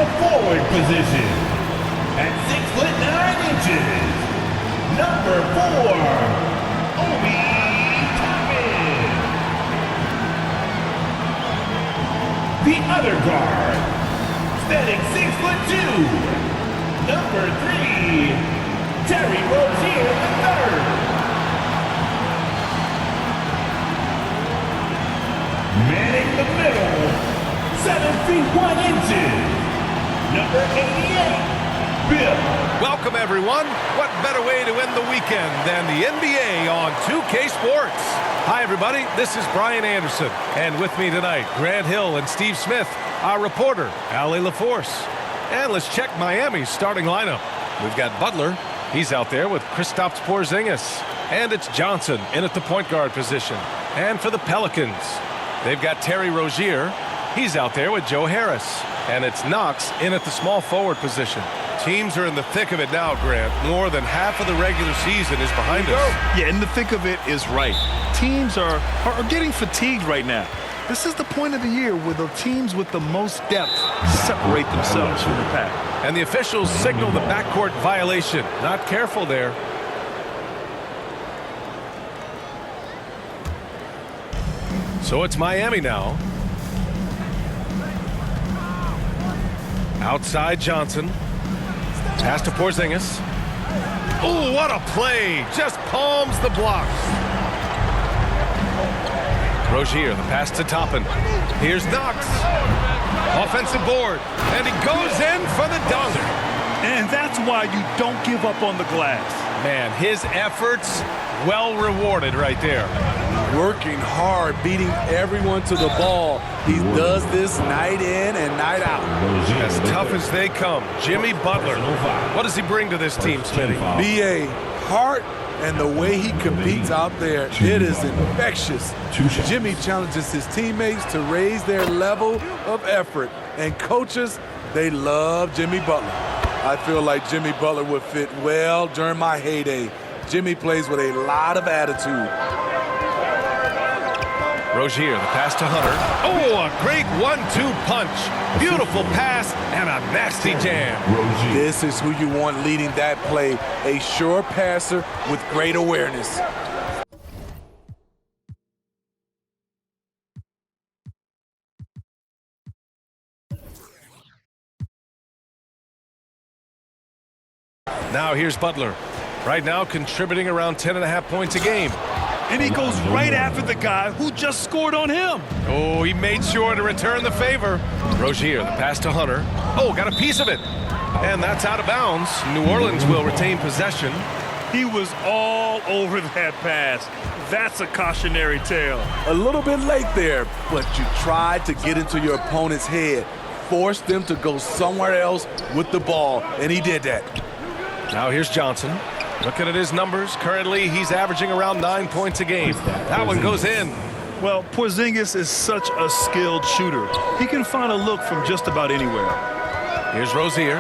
small forward position. At 6'9", number 4, Obi Toppin. The other guard, standing 6'2", number 3, Terry Rozier III. Manning the middle, 7 feet 1 inches, number 88, Bill. Welcome, everyone. What better way to end the weekend than the NBA on 2K Sports? Hi, everybody. This is Brian Anderson. And with me tonight, Grant Hill and Steve Smith, our reporter, Allie LaForce. And let's check Miami's starting lineup. We've got Butler. He's out there with Kristaps Porzingis. And it's Johnson in at the point guard position. And for the Pelicans, they've got Terry Rozier. He's out there with Joe Harris. And it's Knox in at the small forward position. Teams are in the thick of it now, Grant. More than half of the regular season is behind us. Yeah, in the thick of it is right. Teams are getting fatigued right now. This is the point of the year where the teams with the most depth separate themselves from the pack. And the officials signal the backcourt violation. Not careful there. So it's Miami now. Outside Johnson. Pass to Porzingis. Oh, what a play. Just palms the blocks. Rozier, the pass to Toppin. Here's Knox. Offensive board. And he goes in for the dunk. And that's why you don't give up on the glass. Man, his efforts well rewarded right there. Working hard, beating everyone to the ball. He does this night in and night out. As tough as they come, Jimmy Butler. What does he bring to this team, Smitty? B.A. heart and the way he competes out there, it is infectious. Jimmy challenges his teammates to raise their level of effort. And coaches, they love Jimmy Butler. I feel like Jimmy Butler would fit well during my heyday. Jimmy plays with a lot of attitude. Rozier, the pass to Hunter. Oh, a great 1-2 punch. Beautiful pass and a nasty jam. This is who you want leading that play. A sure passer with great awareness. Now here's Butler. Right now contributing around 10.5 points a game. And he goes right after the guy who just scored on him. Oh, he made sure to return the favor. Rozier, the pass to Hunter. Oh, got a piece of it. And that's out of bounds. New Orleans will retain possession. He was all over that pass. That's a cautionary tale. A little bit late there, but you tried to get into your opponent's head. Force them to go somewhere else with the ball, and he did that. Now here's Johnson. Looking at his numbers, currently he's averaging around 9 points a game. That one goes in. Well, Porzingis is such a skilled shooter. He can find a look from just about anywhere. Here's Rozier.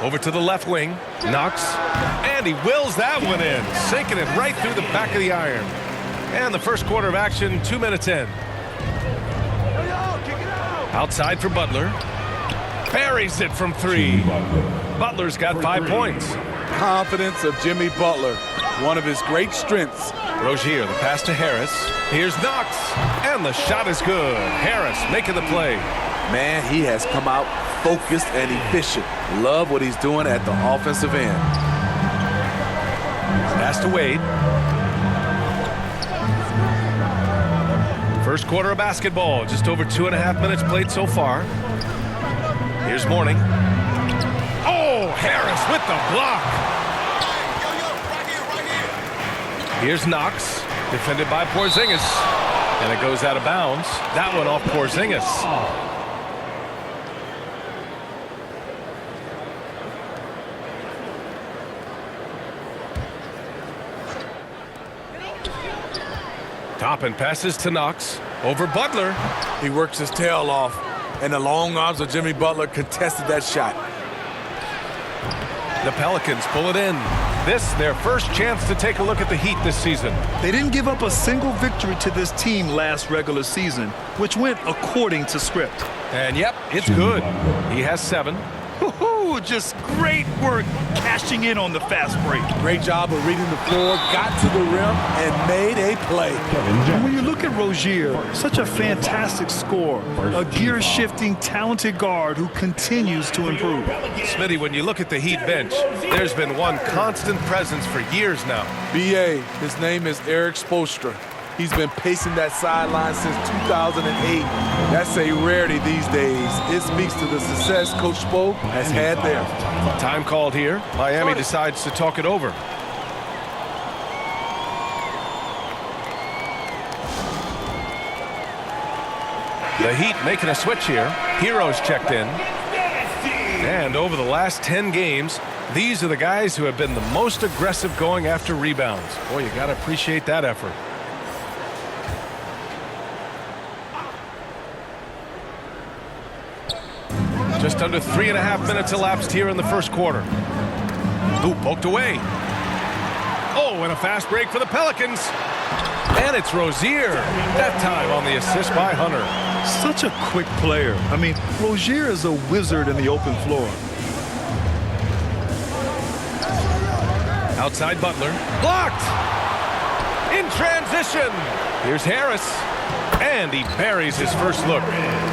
Over to the left wing. Knox. And he wills that one in. Sinking it right through the back of the iron. And the first quarter of action, 2 minutes in. Outside for Butler. Buries it from 3. Butler's got 5 points. Confidence of Jimmy Butler, one of his great strengths. Rozier, the pass to Harris. Here's Knox. And the shot is good. Harris making the play. Man, he has come out focused and efficient. Love what he's doing at the offensive end. Pass to Wade. First quarter of basketball. Just over 2.5 minutes played so far. Here's Mourning. Oh, Harris with the block. Here's Knox, defended by Porzingis. And it goes out of bounds. That one off Porzingis. Toppin passes to Knox. Over Butler. He works his tail off, and the long arms of Jimmy Butler contested that shot. The Pelicans pull it in. This, their first chance to take a look at the Heat this season. They didn't give up a single victory to this team last regular season, which went according to script. And yep, it's good. He has 7. Woohoo! Just great work cashing in on the fast break. Great job of reading the floor, got to the rim, and made a play. And when you look at Rozier, such a fantastic scorer, a gear-shifting, talented guard who continues to improve. Smitty, when you look at the Heat bench, there's been one constant presence for years now. BA, his name is Eric Spoelstra. He's been pacing that sideline since 2008. That's a rarity these days. It speaks to the success Coach Spo has had there. Time called here. Miami decides to talk it over. The Heat making a switch here. Heroes checked in. And over the last 10 games, these are the guys who have been the most aggressive going after rebounds. Boy, you got to appreciate that effort. Just under 3.5 minutes elapsed here in the first quarter. Ooh, poked away. Oh, and a fast break for the Pelicans. And it's Rozier. That time on the assist by Hunter. Such a quick player. I mean, Rozier is a wizard in the open floor. Outside Butler. Blocked! In transition. Here's Harris. And he buries his first look.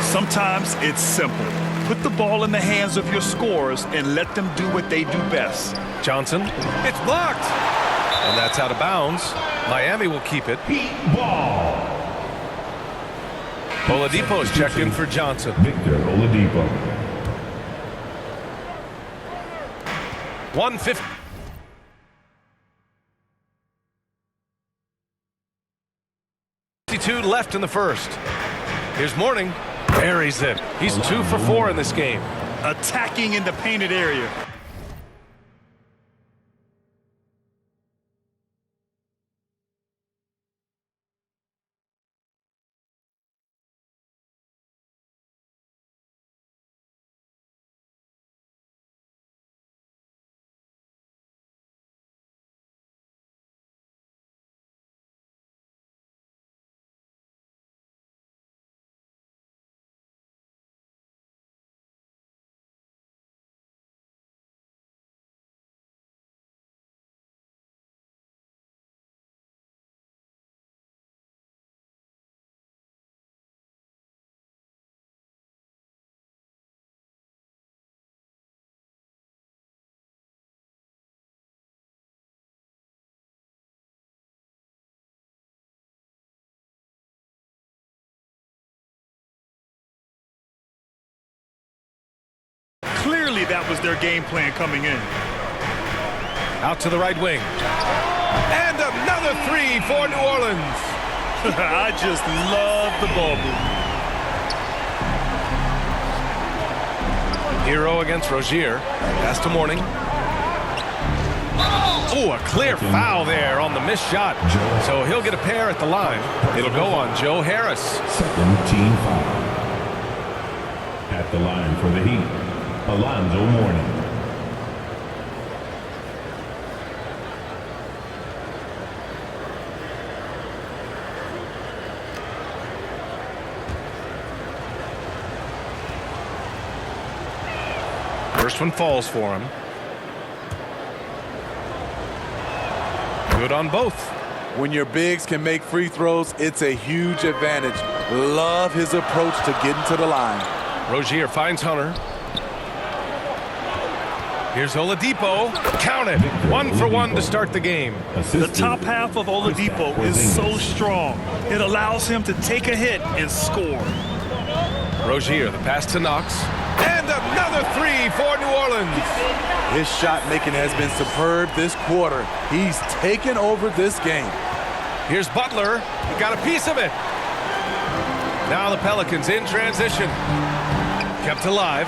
Sometimes it's simple. Put the ball in the hands of your scorers and let them do what they do best. Johnson. It's blocked. And that's out of bounds. Miami will keep it. Heat ball. Oladipo's checked in for Johnson. Victor Oladipo. 150. Left in the first. Here's Mourning. Buries it. He's 2 for 4 in this game. Attacking in the painted area. Clearly that was their game plan coming in. Out to the right wing. And another 3 for New Orleans. I just love the ball movement. Hero against Rozier. Pass to Mourning. Oh, a clear foul there on the missed shot. So he'll get a pair at the line. It'll go on Joe Harris. Second team foul. At the line for the Heat, Alonzo Mourning. First one falls for him. Good on both. When your bigs can make free throws, it's a huge advantage. Love his approach to getting to the line. Rozier finds Hunter. Here's Oladipo. Count it. 1 for 1 to start the game. The top half of Oladipo is so strong. It allows him to take a hit and score. Rozier, the pass to Knox. And another 3 for New Orleans. His shot making has been superb this quarter. He's taken over this game. Here's Butler. He got a piece of it. Now the Pelicans in transition. Kept alive.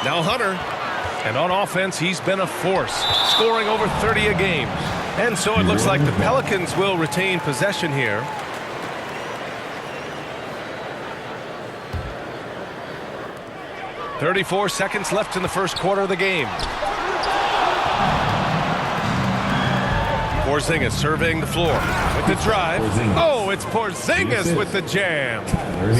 Now Hunter. And on offense, he's been a force, scoring over 30 a game. And so it looks like the Pelicans will retain possession here. .34 seconds left in the first quarter of the game. Porzingis surveying the floor with the drive. Oh, it's Porzingis with the jam.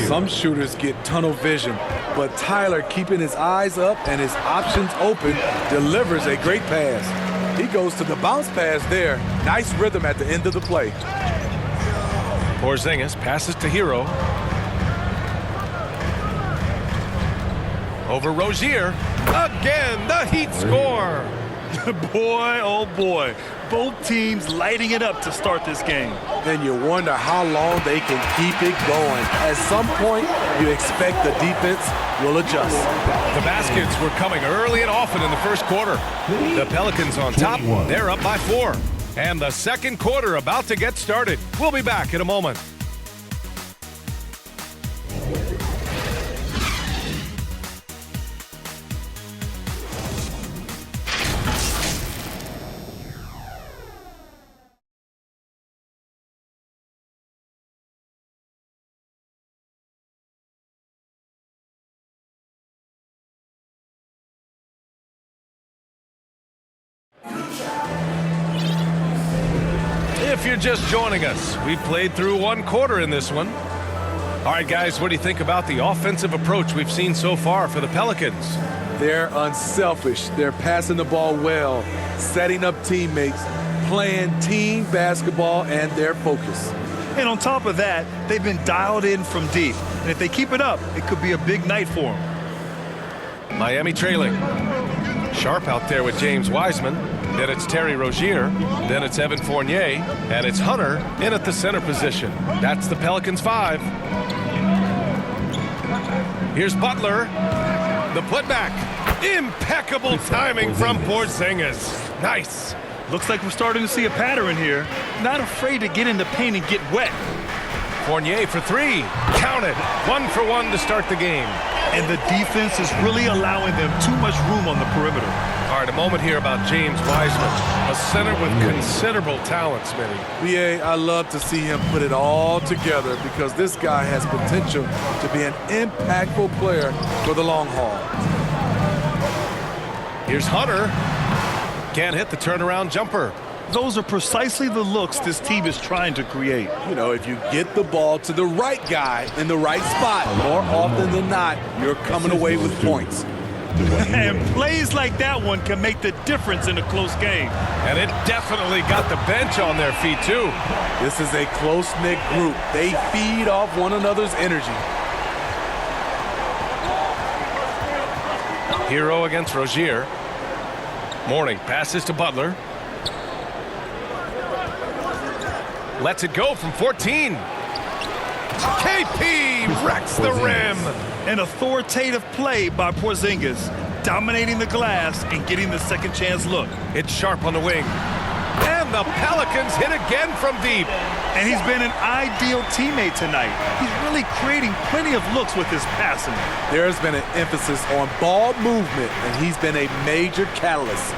Some shooters get tunnel vision, but Tyler, keeping his eyes up and his options open, delivers a great pass. He goes to the bounce pass there. Nice rhythm at the end of the play. Porzingis passes to Hero. Over Rozier. Again, the Heat score. Boy, oh boy. Both teams lighting it up to start this game. And you wonder how long they can keep it going. At some point, you expect the defense will adjust. The baskets were coming early and often in the first quarter. The Pelicans on top. They're up by 4. And the second quarter about to get started. We'll be back in a moment. If you're just joining us, we've played through 1 quarter in this one. All right, guys, what do you think about the offensive approach we've seen so far for the Pelicans? They're unselfish. They're passing the ball well, setting up teammates, playing team basketball, and their focus. And on top of that, they've been dialed in from deep. And if they keep it up, it could be a big night for them. Miami trailing. Sharp out there with James Wiseman. Then it's Terry Rozier. Then it's Evan Fournier. And it's Hunter in at the center position. That's the Pelicans 5. Here's Butler. The putback. Impeccable timing from Porzingis. Nice. Looks like we're starting to see a pattern here. Not afraid to get in the paint and get wet. Fournier for 3. Count it. 1 for 1 to start the game. And the defense is really allowing them too much room on the perimeter. All right, a moment here about James Wiseman, a center with considerable talent, Smitty. BA, I love to see him put it all together because this guy has potential to be an impactful player for the long haul. Here's Hunter. Can't hit the turnaround jumper. Those are precisely the looks this team is trying to create. You know, if you get the ball to the right guy in the right spot, more often than not, you're coming away with points. And plays like that one can make the difference in a close game. And it definitely got the bench on their feet, too. This is a close-knit group. They feed off one another's energy. Hero against Rozier. Mourning passes to Butler. Lets it go from 14. KP wrecks the rim. An authoritative play by Porzingis, dominating the glass and getting the second chance look. It's Sharp on the wing. And the Pelicans hit again from deep. And he's been an ideal teammate tonight. He's really creating plenty of looks with his passing. There's been an emphasis on ball movement, and he's been a major catalyst.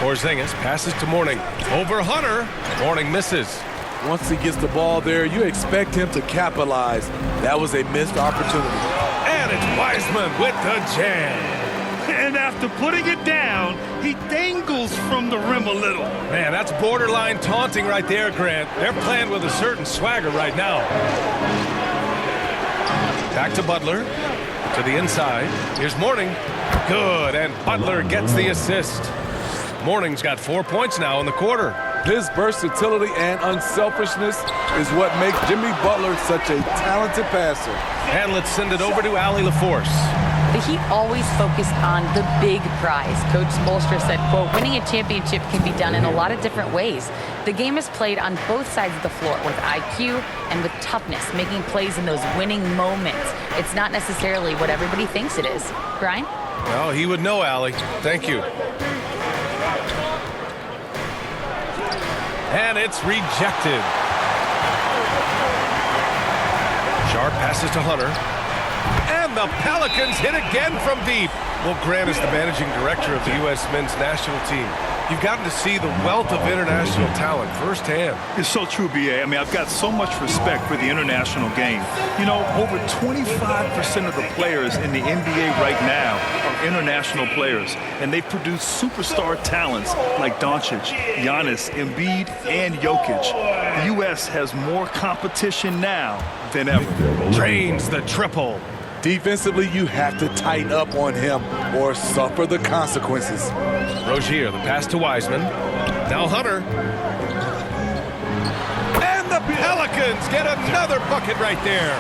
Porzingis passes to Mourning. Over Hunter. Mourning misses. Once he gets the ball there, you expect him to capitalize. That was a missed opportunity. And it's Wiseman with the jam. And after putting it down, he dangles from the rim a little. Man, that's borderline taunting right there, Grant. They're playing with a certain swagger right now. Back to Butler. To the inside. Here's Mourning. Good, and Butler gets the assist. Mourning's got 4 points now in the quarter. His versatility and unselfishness is what makes Jimmy Butler such a talented passer. And let's send it over to Allie LaForce. The Heat always focused on the big prize. Coach Spoelstra said, quote, winning a championship can be done in a lot of different ways. The game is played on both sides of the floor with IQ and with toughness, making plays in those winning moments. It's not necessarily what everybody thinks it is. Brian? Well, he would know, Allie. Thank you. And it's rejected. Sharp passes to Hunter. And the Pelicans hit again from deep. Well, Grant is the managing director of the U.S. men's national team. You've gotten to see the wealth of international talent firsthand. It's so true, B.A. I mean, I've got so much respect for the international game. You know, over 25% of the players in the NBA right now are international players, and they've produced superstar talents like Doncic, Giannis, Embiid, and Jokic. The U.S. has more competition now than ever. Drains the triple. Defensively, you have to tighten up on him or suffer the consequences. Rozier, the pass to Wiseman. Now Hunter. And the Pelicans get another bucket right there.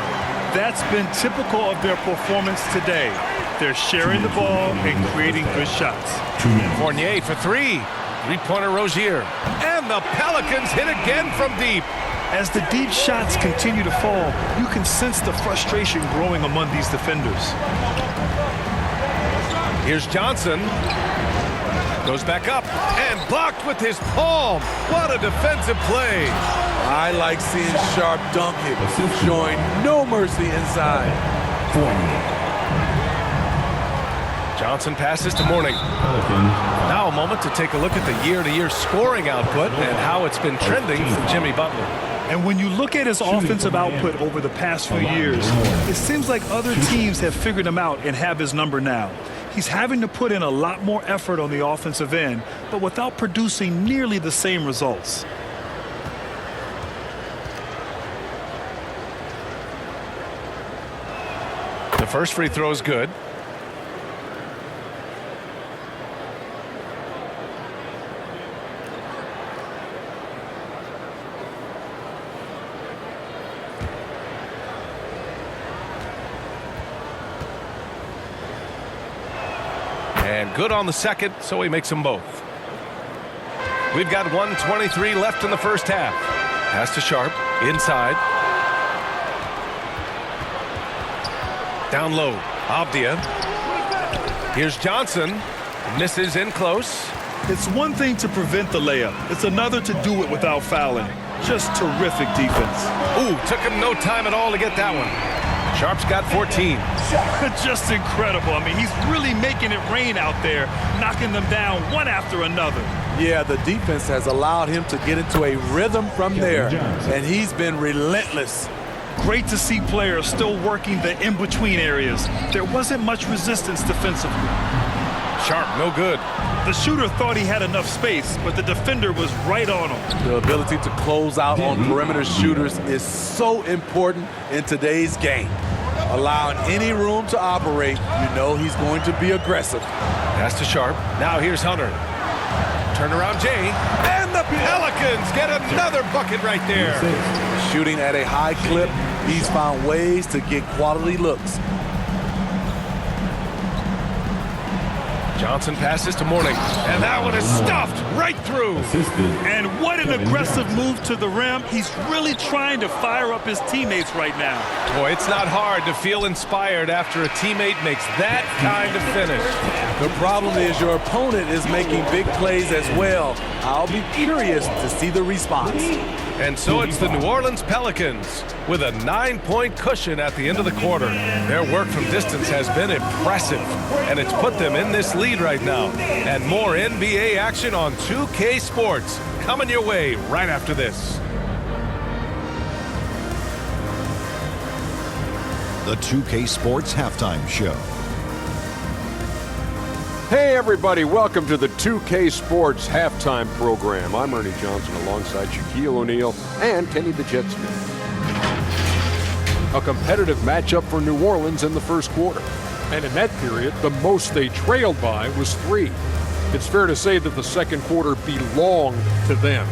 That's been typical of their performance today. They're sharing the ball and creating good shots. Fournier for three. Three-pointer Rozier. And the Pelicans hit again from deep. As the deep shots continue to fall, you can sense the frustration growing among these defenders. Here's Johnson. Goes back up and blocked with his palm. What a defensive play. I like seeing Sharp dunk it, showing no mercy inside. Johnson passes to Mourning. Now a moment to take a look at the year-to-year scoring output and how it's been trending for Jimmy Butler. And when you look at his offensive output over the past few years, it seems like other teams have figured him out and have his number now. He's having to put in a lot more effort on the offensive end, but without producing nearly the same results. The first free throw is good. And good on the second, so he makes them both. We've got 1:23 left in the first half. Pass to Sharp, inside. Down low, Avdia. Here's Johnson, misses in close. It's one thing to prevent the layup. It's another to do it without fouling. Just terrific defense. Ooh, took him no time at all to get that one. Sharp's got 14. Just incredible. I mean, he's really making it rain out there, knocking them down one after another. Yeah, the defense has allowed him to get into a rhythm from there, and he's been relentless. Great to see players still working the in-between areas. There wasn't much resistance defensively. Sharp, no good. The shooter thought he had enough space, but the defender was right on him. The ability to close out on perimeter shooters is so important in today's game. Allowing any room to operate, you know he's going to be aggressive. Pass to Sharp. Now here's Hunter. Turnaround Jay. And the Pelicans get another bucket right there. Shooting at a high clip, he's found ways to get quality looks. Johnson passes to Mourning, and that one is stuffed right through. And what an aggressive move to the rim. He's really trying to fire up his teammates right now. Boy, it's not hard to feel inspired after a teammate makes that kind of finish. The problem is your opponent is making big plays as well. I'll be curious to see the response. And so it's the New Orleans Pelicans with a 9-point cushion at the end of the quarter. Their work from distance has been impressive, and it's put them in this lead right now. And more NBA action on 2K Sports coming your way right after this. The 2K Sports Halftime Show. Hey everybody, welcome to the 2K Sports Halftime Program. I'm Ernie Johnson alongside Shaquille O'Neal and Kenny the Jet Smith. A competitive matchup for New Orleans in the first quarter. And in that period, the most they trailed by was 3. It's fair to say that the second quarter belonged to them.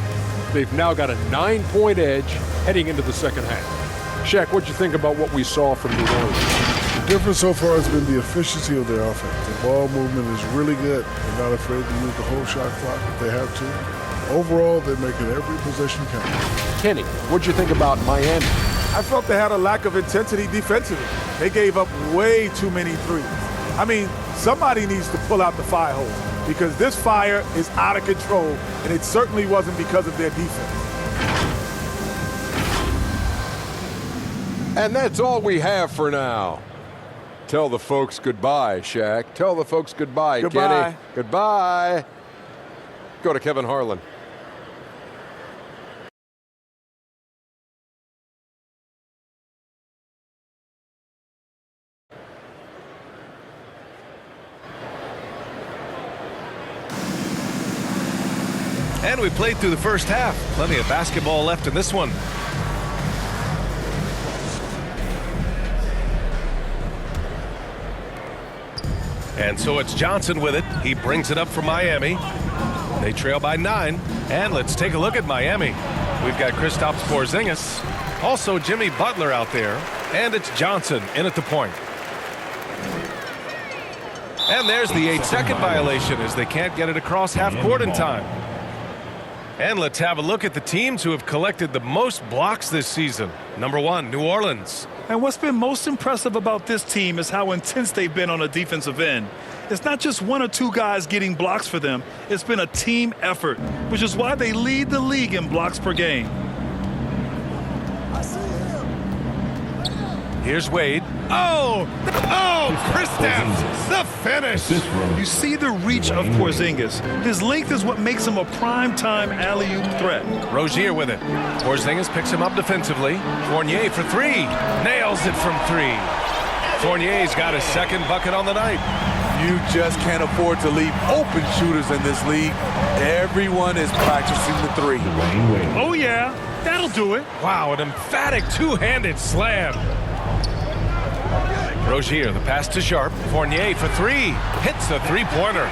They've now got a 9-point edge heading into the second half. Shaq, what'd you think about what we saw from New Orleans? The difference so far has been the efficiency of their offense. The ball movement is really good. They're not afraid to use the whole shot clock if they have to. Overall, they're making every possession count. Kenny, what'd you think about Miami? I felt they had a lack of intensity defensively. They gave up way too many threes. I mean, somebody needs to pull out the fire hose because this fire is out of control, and it certainly wasn't because of their defense. And that's all we have for now. Tell the folks goodbye, Shaq. Tell the folks goodbye, Goodbye. Kenny. Goodbye. go to Kevin Harlan. And we played through the first half. Plenty of basketball left in this one. And so it's Johnson with it. He brings it up for Miami. They trail by 9. And let's take a look at Miami. We've got Kristaps Porzingis. Also Jimmy Butler out there. And it's Johnson in at the point. And there's the 8-second violation as they can't get it across half court in time. And let's have a look at the teams who have collected the most blocks this season. Number 1, New Orleans. And what's been most impressive about this team is how intense they've been on the defensive end. It's not just 1 or 2 guys getting blocks for them. It's been a team effort, which is why they lead the league in blocks per game. Here's Wade. Oh, Kristaps, the finish. You see the reach of Porzingis. His length is what makes him a prime-time alley-oop threat. Rozier with it. Porzingis picks him up defensively. Fournier for 3. Nails it from 3. Fournier's got his second bucket on the night. You just can't afford to leave open shooters in this league. Everyone is practicing the 3. Oh, yeah, that'll do it. Wow, an emphatic two-handed slam. Rozier, the pass to Sharp. Fournier for 3. Hits a three-pointer.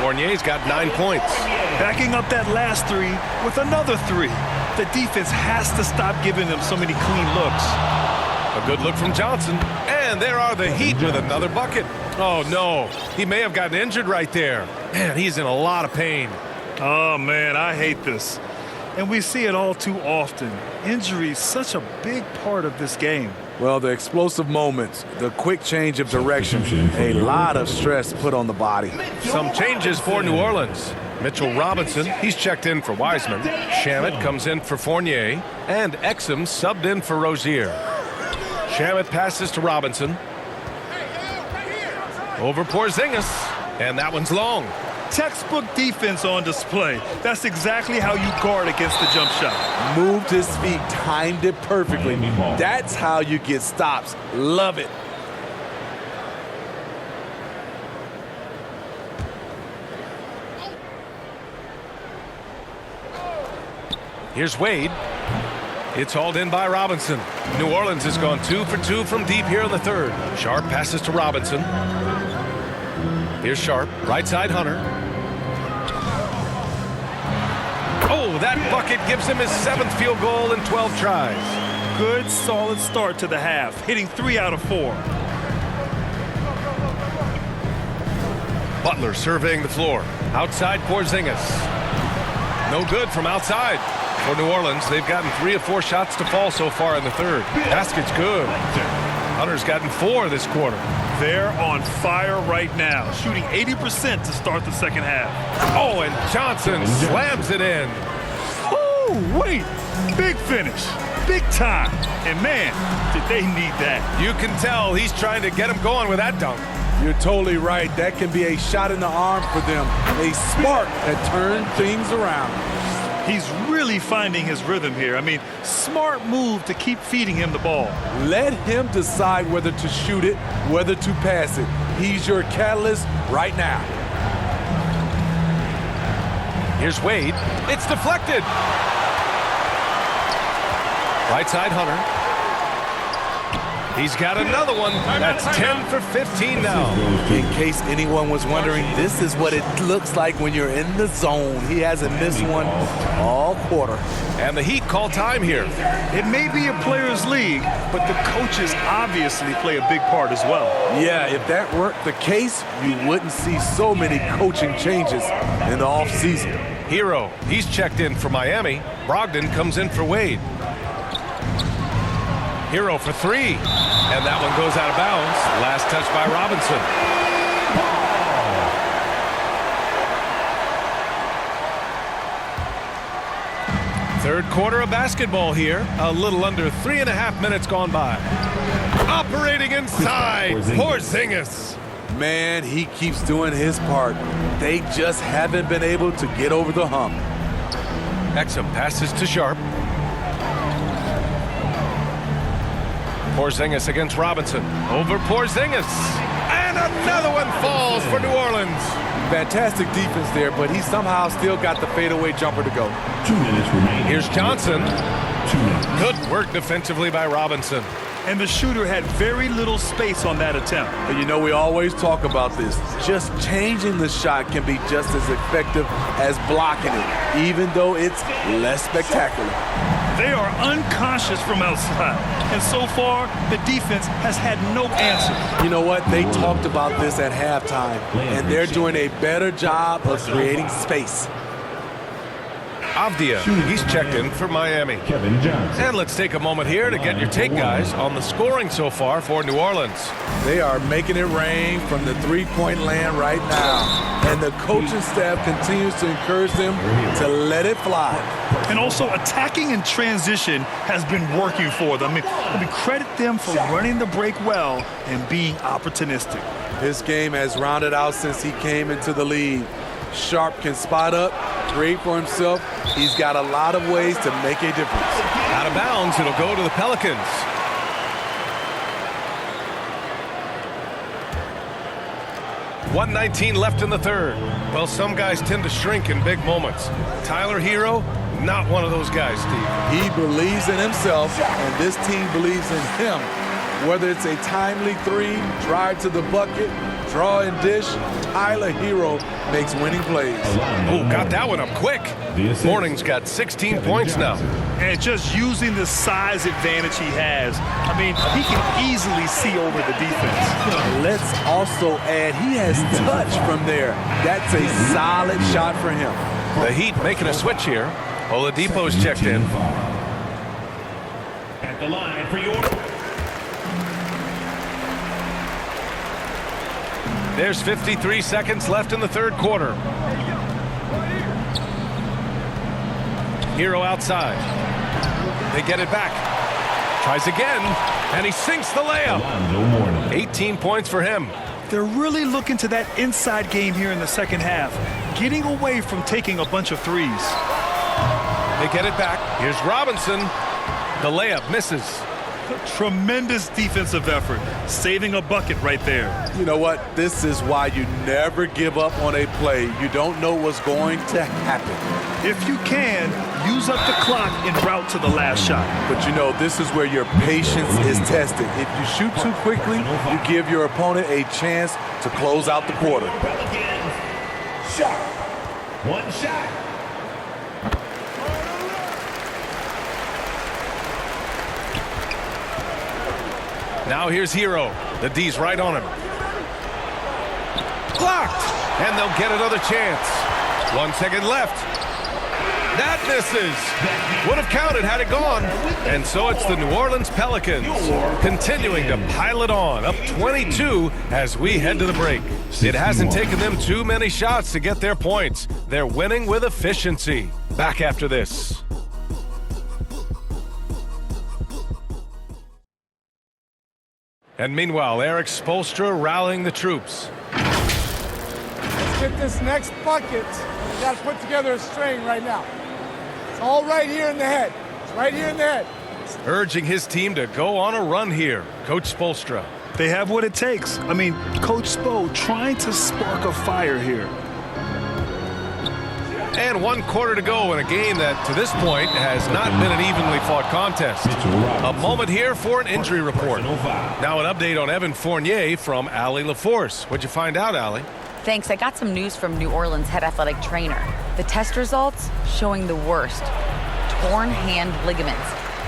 Fournier's got 9 points. Backing up that last 3 with another 3. The defense has to stop giving them so many clean looks. A good look from Johnson. And there are the Heat with another bucket. Oh, no. He may have gotten injured right there. Man, he's in a lot of pain. Oh, man, I hate this. And we see it all too often. Injury is such a big part of this game. Well, the explosive moments, the quick change of direction, a lot of stress put on the body. Some changes for New Orleans. Mitchell Robinson, he's checked in for Wiseman. Shamet comes in for Fournier. And Exum subbed in for Rozier. Shamet passes to Robinson. Over Porzingis. And that one's long. Textbook defense on display. That's exactly how you guard against the jump shot. Moved his feet, timed it perfectly. That's how you get stops. Love it. Here's Wade. It's hauled in by Robinson. New Orleans has gone 2 for 2 from deep here in the third. Sharp passes to Robinson. Here's Sharp, right side Hunter. Oh, that bucket gives him his 7th field goal in 12 tries. Good, solid start to the half, hitting 3 out of 4. Butler surveying the floor. Outside Porzingis. No good from outside. For New Orleans, they've gotten 3 of 4 shots to fall so far in the third. Basket's good. Hunter's gotten 4 this quarter. They're on fire right now, shooting 80% to start the second half. Oh, and Johnson slams it in. Oh, wait. Big finish. Big time. And, man, did they need that. You can tell he's trying to get him going with that dunk. You're totally right. That can be a shot in the arm for them. A spark that turns things around. He's really finding his rhythm here. I mean, smart move to keep feeding him the ball. Let him decide whether to shoot it, whether to pass it. He's your catalyst right now. Here's Wade. It's deflected. Right side Hunter. He's got another one. That's 10 for 15 now. In case anyone was wondering, this is what it looks like when you're in the zone. He hasn't missed one all quarter. And the Heat call time here. It may be a players' league, but the coaches obviously play a big part as well. Yeah, if that weren't the case, you wouldn't see so many coaching changes in the offseason. Hero, he's checked in for Miami. Brogdon comes in for Wade. Hero for 3. And that one goes out of bounds. Last touch by Robinson. Third quarter of basketball here. A little under 3.5 minutes gone by. Operating inside. Porzingis. Man, he keeps doing his part. They just haven't been able to get over the hump. Exum passes to Sharp. Porzingis against Robinson. Over Porzingis. And another one falls for New Orleans. Fantastic defense there, but he somehow still got the fadeaway jumper to go. 2 minutes remaining. Here's Johnson. 2 minutes. Good work defensively by Robinson. And the shooter had very little space on that attempt. And you know, we always talk about this. Just changing the shot can be just as effective as blocking it, even though it's less spectacular. They are unconscious from outside. And so far, the defense has had no answer. You know what? They talked about this at halftime, and they're doing a better job of creating space. Avdia, he's checked in for Miami. Kevin Johnson. And let's take a moment here to get your take, guys, on the scoring so far for New Orleans. They are making it rain from the three-point land right now, and the coaching staff continues to encourage them to let it fly. And also, attacking in transition has been working for them. I mean, credit them for running the break well and being opportunistic. His game has rounded out since he came into the league. Sharp can spot up, create for himself. He's got a lot of ways to make a difference. Out of bounds, it'll go to the Pelicans. .119 left in the third. Well, some guys tend to shrink in big moments. Tyler Hero, not one of those guys, Steve. He believes in himself, and this team believes in him. Whether it's a timely three, drive to the bucket, draw and dish, Tyler Hero makes winning plays. Oh, got that one up quick. Morning's got 16 points now. And just using the size advantage he has, I mean, he can easily see over the defense. Let's also add he has touch from there. That's a solid shot for him. The Heat making a switch here. Oladipo's checked in. At the line for your... There's 53 seconds left in the third quarter. Hero outside. They get it back. Tries again, and he sinks the layup. 18 points for him. They're really looking to that inside game here in the second half, getting away from taking a bunch of threes. They get it back. Here's Robinson. The layup misses. Tremendous defensive effort, saving a bucket right there. You know what? This is why you never give up on a play. You don't know what's going to happen. If you can, use up the clock en route to the last shot. But you know, this is where your patience is tested. If you shoot too quickly, you give your opponent a chance to close out the quarter. Shot. One shot. Now here's Hero. The D's right on him. Blocked! And they'll get another chance. 1 second left. That misses. Would have counted had it gone. And so it's the New Orleans Pelicans continuing to pile it on, up 22 as we head to the break. It hasn't taken them too many shots to get their points. They're winning with efficiency. Back after this. And meanwhile, Eric Spoelstra rallying the troops. Let's get this next bucket. We got to put together a string right now. It's all right here in the head. It's right here in the head. Urging his team to go on a run here. Coach Spoelstra. They have what it takes. I mean, Coach Spo trying to spark a fire here. And 1 quarter to go in a game that, to this point, has not been an evenly fought contest. A moment here for an injury report. Now an update on Evan Fournier from Allie LaForce. What'd you find out, Allie? Thanks. I got some news from New Orleans head athletic trainer. The test results showing the worst. Torn hand ligaments.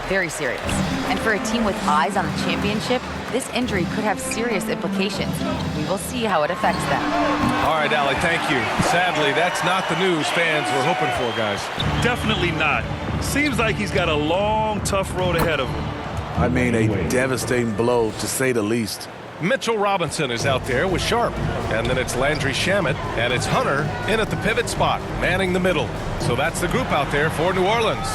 Very serious. And for a team with eyes on the championship, this injury could have serious implications. We will see how it affects them. All right, Allie, thank you. Sadly, that's not the news fans were hoping for, guys. Definitely not. Seems like he's got a long, tough road ahead of him. I mean, a devastating blow, to say the least. Mitchell Robinson is out there with Sharp. And then it's Landry Shamet, and it's Hunter in at the pivot spot, manning the middle. So that's the group out there for New Orleans.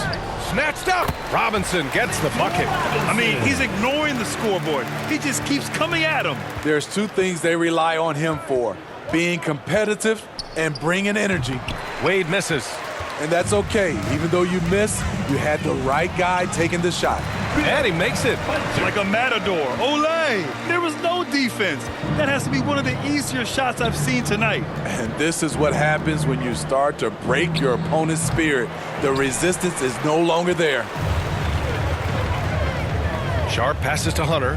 snatched up. Robinson gets the bucket. I mean, he's ignoring the scoreboard. He just keeps coming at him. There's two things they rely on him for: being competitive and bringing energy. Wade misses. And that's okay. Even though you miss, you had the right guy taking the shot. And he makes it. Like a matador. Olay! There was no defense. That has to be one of the easier shots I've seen tonight. And this is what happens when you start to break your opponent's spirit. The resistance is no longer there. Sharp passes to Hunter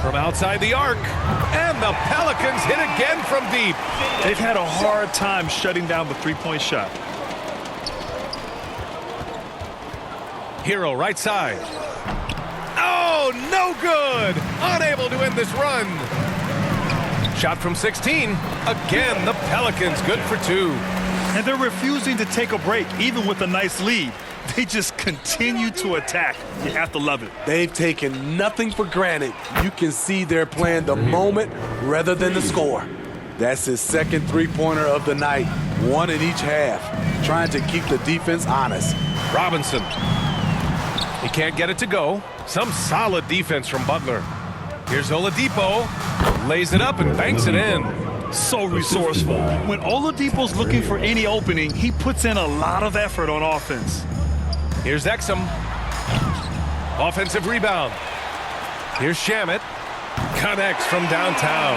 from outside the arc. And the Pelicans hit again from deep. They've had a hard time shutting down the three-point shot. Hero right side. Oh, no good. Unable to end this run. Shot from 16. Again, the Pelicans good for 2. And they're refusing to take a break, even with a nice lead. They just continue to attack. You have to love it. They've taken nothing for granted. You can see they're playing the moment rather than the score. That's his second three-pointer of the night, one in each half, trying to keep the defense honest. Robinson. He can't get it to go. Some solid defense from Butler. Here's Oladipo. Lays it up and banks it in. So resourceful. When Oladipo's looking for any opening, he puts in a lot of effort on offense. Here's Exum. Offensive rebound. Here's Shamet. Connects from downtown.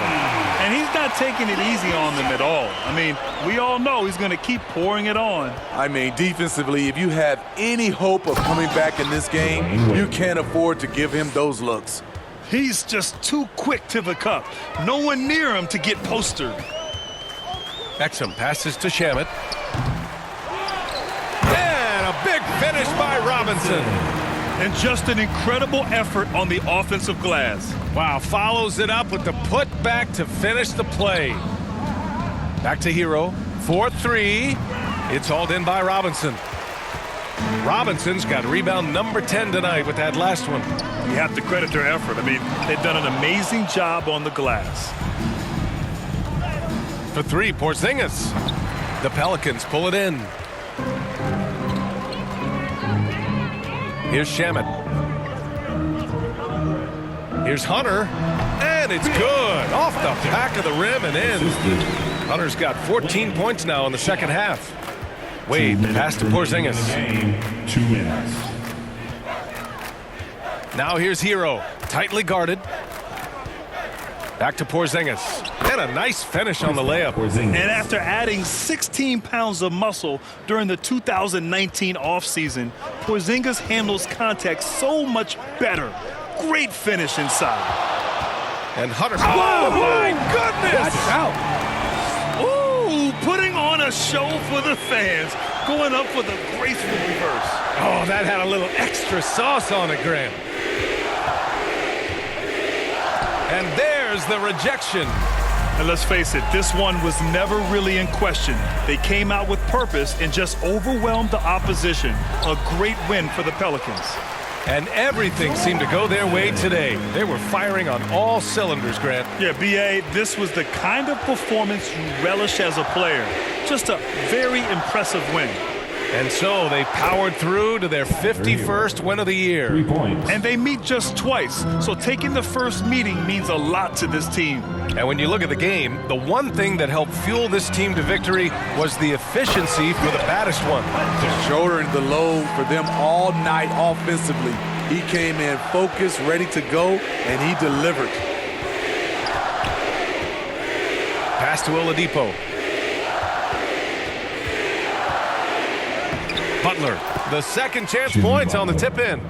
And he's not taking it easy on them at all. I mean, we all know he's going to keep pouring it on. I mean, defensively, if you have any hope of coming back in this game, you can't afford to give him those looks. He's just too quick to the cup. No one near him to get postered. Exum passes to Shamet. And a big finish by Robinson. And just an incredible effort on the offensive glass. Wow, follows it up with the putback to finish the play. Back to Hero. 4-3. It's hauled in by Robinson. Robinson's got rebound number 10 tonight with that last one. You have to credit their effort. I mean, they've done an amazing job on the glass. For 3, Porzingis. The Pelicans pull it in. Here's Shamet. Here's Hunter. And it's good. Off the back of the rim and in. Hunter's got 14 points now in the second half. Wade, pass to Porzingis. 2 minutes. Now here's Hero. Tightly guarded. Back to Porzingis. And a nice finish on the layup. And after adding 16 pounds of muscle during the 2019 offseason, Porzingis handles contact so much better. Great finish inside. And Hunter. Oh, my goodness! Watch out. Ooh, putting on a show for the fans. Going up for the graceful reverse. Oh, that had a little extra sauce on it, Graham. And there's the rejection. And let's face it, this one was never really in question. They came out with purpose and just overwhelmed the opposition. A great win for the Pelicans. And everything seemed to go their way today. They were firing on all cylinders, Grant. Yeah, B.A., this was the kind of performance you relish as a player. Just a very impressive win. And so they powered through to their 51st win of the year. 3 points. And they meet just twice, so taking the first meeting means a lot to this team. And when you look at the game, the one thing that helped fuel this team to victory was the efficiency for the baddest one. Shouldering the load for them all night offensively. He came in focused, ready to go, and he delivered. Pass to Oladipo. Butler, the second chance points on the tip in.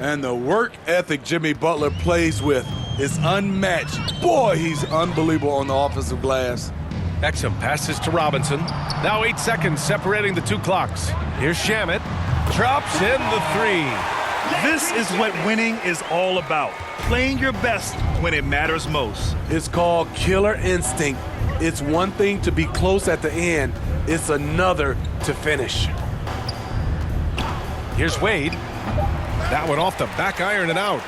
And the work ethic Jimmy Butler plays with is unmatched. Boy, he's unbelievable on the offensive glass. Exum passes to Robinson. Now 8 seconds separating the 2 clocks. Here's Shamet. Drops in the 3. This is what winning is all about. Playing your best when it matters most. It's called killer instinct. It's one thing to be close at the end. It's another to finish. Here's Wade. That one off the back iron and out.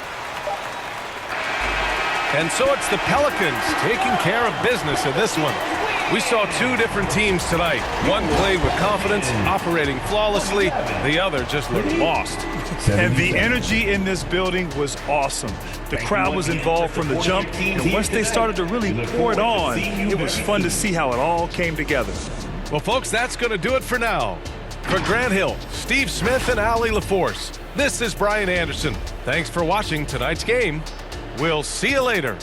And so it's the Pelicans taking care of business in this one. We saw two different teams tonight. One played with confidence, operating flawlessly. The other just looked lost. And the energy in this building was awesome. The crowd was involved from the jump, and once they started to really pour it on, it was fun to see how it all came together. Well, folks, that's going to do it for now. For Grant Hill, Steve Smith, and Allie LaForce, this is Brian Anderson. Thanks for watching tonight's game. We'll see you later.